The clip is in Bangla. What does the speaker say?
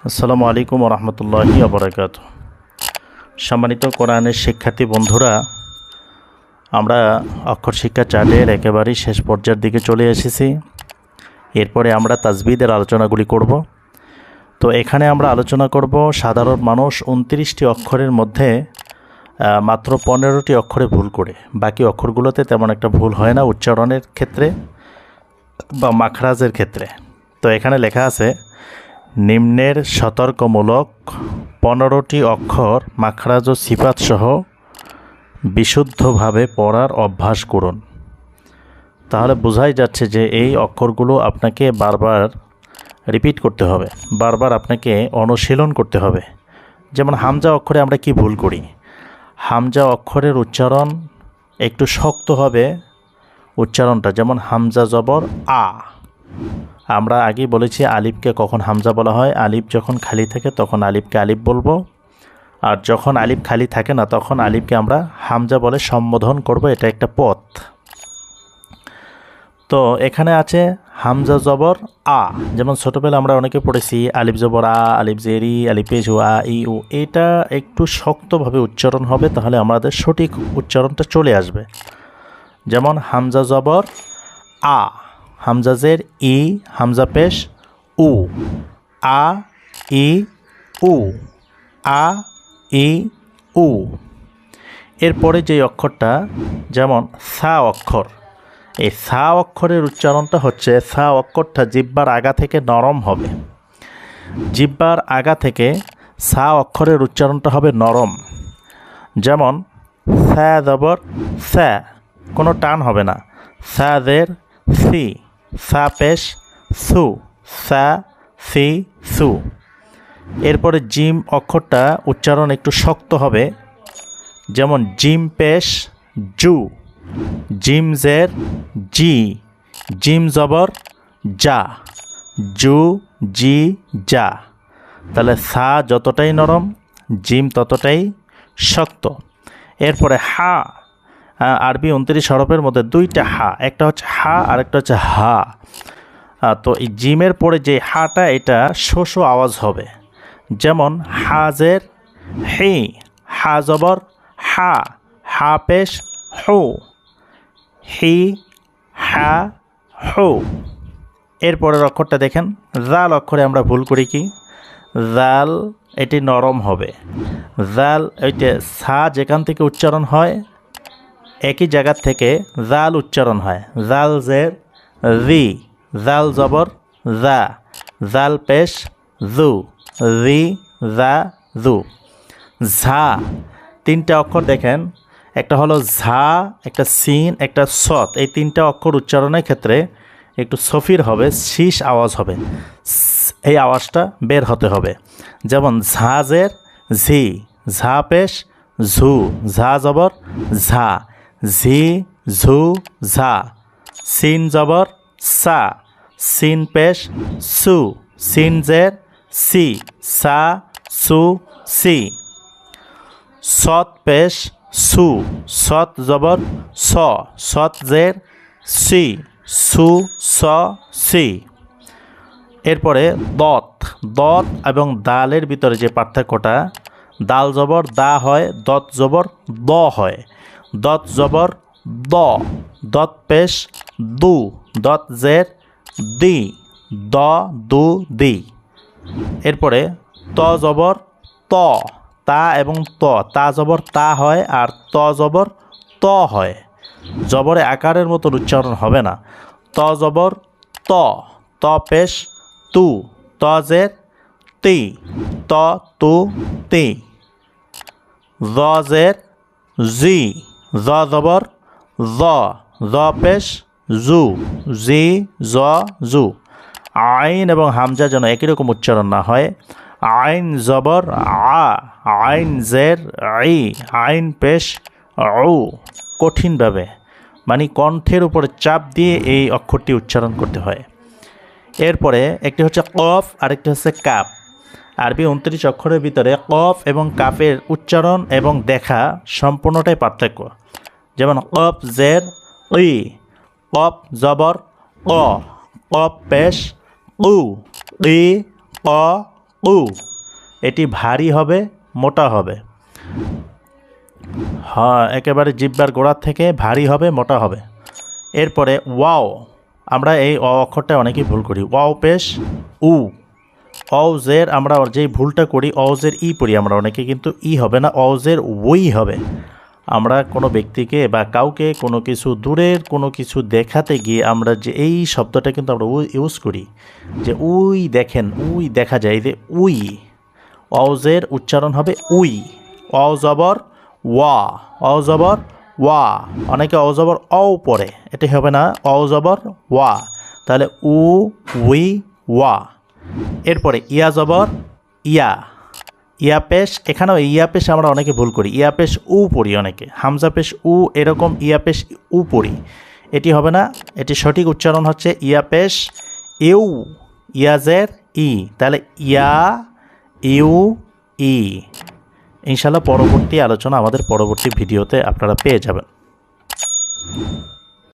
আসসালামু আলাইকুম রহমতুল্লাহি আবরাকাত। সম্মানিত কোরআনের শিক্ষার্থী বন্ধুরা, আমরা অক্ষর শিক্ষা চার্টের একেবারেই শেষ পর্যায়ের দিকে চলে এসেছি। এরপরে আমরা তাজবিদের আলোচনাগুলি করব। তো এখানে আমরা আলোচনা করব সাধারণ মানুষ 29টি অক্ষরের মধ্যে মাত্র 15টি অক্ষরে ভুল করে, বাকি অক্ষরগুলোতে তেমন একটা ভুল হয় না উচ্চারণের ক্ষেত্রে বা মাখরাজের ক্ষেত্রে। তো এখানে লেখা আছে, নিম্নের সতর্কমূলক 15টি অক্ষর মাখরাজ ও সিফাত সহ বিশুদ্ধভাবে পড়ার অভ্যাস করুন। তাহলে বোঝাই যাচ্ছে যে এই অক্ষরগুলো আপনাকে বারবার রিপিট করতে হবে, বারবার আপনাকে অনুশীলন করতে হবে। যেমন হামজা অক্ষরে আমরা কি ভুল করি? হামজা অক্ষরের উচ্চারণ একটু শক্ত হবে উচ্চারণটা, যেমন হামজা জবর আ। আমরা আগেই বলেছি আলিফকে কখন হামজা বলা হয়। আলিফ যখন খালি থাকে তখন আলিফকে আলিফ বলবো, আর যখন আলিফ খালি থাকে না তখন আলিফকে আমরা হামজা বলে সম্বোধন করব। এটা একটা পথ। তো এখানে আছে হামজা জবর আ, যেমন ছোটোবেলা আমরা অনেকে পড়েছি আলিফ জবর আ, আলিফ জেরি, আলিফ পেশ আ ই উ। এটা একটু শক্তভাবে উচ্চারণ হবে, তাহলে আমাদের সঠিক উচ্চারণটা চলে আসবে। যেমন হামজা জবর আ, হামজা জের ই, হামজা পেশ উ, আ ই উ, আ ই উ। এরপরে যে অক্ষরটা, যেমন সা অক্ষর, এই সা অক্ষরের উচ্চারণটা হচ্ছে, সা অক্ষরটা জিহ্বার আগা থেকে নরম হবে। জিহ্বার আগা থেকে সা অক্ষরের উচ্চারণটা হবে নরম। যেমন সা জবর সা, কোনো টান হবে না। সা জের সি, সা পেশ সু, সা সি সু। এরপরে জিম অক্ষরটা উচ্চারণ একটু শক্ত হবে, যেমন জিম পেশ জু, জিম জের জি, জিম জবর যা, জু জি যা। তাহলে সা যতটাই নরম, জিম ততটাই শক্ত। এরপরে হা, আরবি 29 হরফের মধ্যে দুইটা হা, একটা হচ্ছে হা আর একটা হচ্ছে হা। তো এই জিমের পরে যে হাটা, এটা শোষ আওয়াজ হবে। যেমন হাজের হি, হা জবর হা, হা পেশ হু, হি হা হু। এরপরের অক্ষরটা দেখেন, জাল অক্ষরে আমরা ভুল করি কি? জাল এটি নরম হবে। জাল ওইটা সা যেখান থেকে উচ্চারণ হয় একই জায়গার থেকে জাল উচ্চারণ হয়। জাল জের জি, জাল জবর জা, জাল পেশ জু, জি জা জু। ঝা, তিনটা অক্ষর দেখেন, একটা হলো ঝা, একটা সিন, একটা সৎ। এই তিনটা অক্ষর উচ্চারণের ক্ষেত্রে একটু সফির হবে, শীষ আওয়াজ হবে, এই আওয়াজটা বের হতে হবে। যেমন ঝাজের ঝি, ঝা পেশ ঝু, ঝা জবর ঝা, ঝি ঝু ঝা। সিন জবর সা, সিন পেশ সু, সিন জের সি, সা সু সি। সৎ পেশ সু, সৎ জবর স, সৎ জের সি, সু স সি। এরপরে দত, দত এবং দালের ভিতরে যে পার্থক্যটা, দাল জবর দা হয়, দত জবর দ হয়। দত জবর দ, দত পেশ দু, দত জের দি, দ দু দি। এরপরে ত জবর ত, তা এবং ত, তা জবর তা হয় আর ত জবর ত হয়। জবরে আকারের মতন উচ্চারণ হবে না। ত জবর ত, ত পেশ তু, ত জের তি, ত তু তি। জ জের জি, জ জবর জ, জ পেশ জু, জি জ জু। আইন এবং হামজা যেন একই রকম উচ্চারণ না হয়। আইন জবর আ, আইন জের আই, আইন পেশ ও। কঠিনভাবে, মানে কণ্ঠের উপরে চাপ দিয়ে এই অক্ষরটি উচ্চারণ করতে হয়। এরপরে একটি হচ্ছে কফ, আরেকটি হচ্ছে কাপ। আরবি 29 অক্ষরের ভিতরে কফ এবং কাফের উচ্চারণ এবং দেখা সম্পূর্ণটাই পার্থক্য। যেমন কফ জের ই, কফ জবর ক, কফ পেশ উ, ই ক উ, এটি ভারী হবে, মোটা হবে। হ্যাঁ, একেবারে জিহ্বার গোড়ার থেকে ভারী হবে, মোটা হবে। এরপরে ওয়াও, আমরা এই অ অক্ষরটা অনেকেই ভুল করি। ওয়াও পেশ উ, অজের আমরা যেই ভুলটা করি অজের ই পড়ি আমরা অনেকে, কিন্তু ই হবে না, অজের ওই হবে। আমরা কোনো ব্যক্তিকে বা কাউকে কোনো কিছু দূরের কোনো কিছু দেখাতে গিয়ে আমরা যে এই শব্দটা কিন্তু আমরা ইউজ করি, যে উই দেখেন, উই দেখা যায়, যে উই, অজের উচ্চারণ হবে উই। অ জবর ওয়া, অ জবর ওয়া, অনেকে অ জবর অ পড়ে, এটি হবে না, অ জবর ওয়া, তাহলে উ, উই, ওয়া। এরপরে ইয়া জবর ইয়া, ইয়া পেশ, এখানেও ইয়া পেশ আমরা অনেকে ভুল করি, ইয়া পেশ উ পড়ি অনেকে, হামজা পেশ উ, এরকম ইয়া পেশ উ পড়ি, এটি হবে না। এটি সঠিক উচ্চারণ হচ্ছে ইয়া পেশ ইউ, ইয়াজের ই, তাহলে ইয়া ইউ ই। ইনশাল্লাহ পরবর্তী আলোচনা আমাদের পরবর্তী ভিডিওতে আপনারা পেয়ে যাবেন।